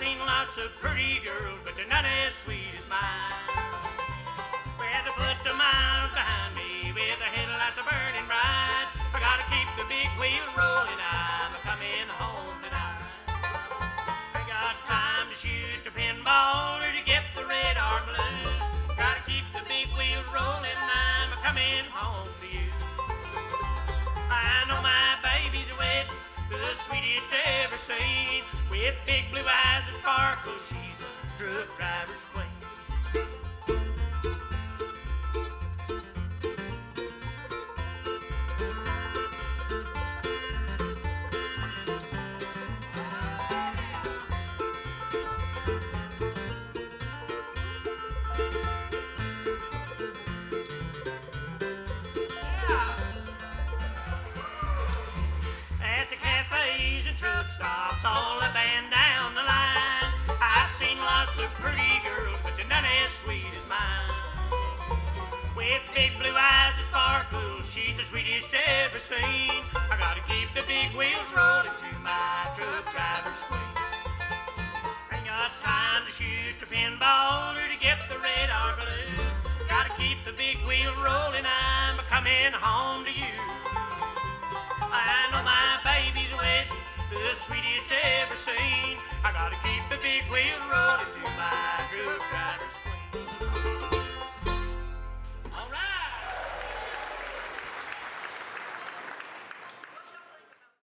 seen lots of pretty girls, but they're none as sweet as mine. Well, to put the miles behind me with the headlights are burning bright, I gotta keep the big wheels rolling. I'm coming home tonight. I got time to shoot the pinball or to get the red or blues. Gotta keep the big wheels rolling. I'm coming home to you. I know my baby's wet, the sweetest ever seen, with big blue eyes that sparkle. She's a truck driver's queen. At the cafes and truck stops, all the band down the line, I've seen lots of pretty girls, but they're none as sweet as mine. With big blue eyes that sparkle, she's the sweetest ever seen. I gotta keep the big wheels rolling to my truck driver's queen. Ain't got time to shoot the pinball or to get the red or blues. Gotta keep the big wheels rolling. I'm coming home to you. I know my baby's wet, the sweetest ever seen. I gotta keep the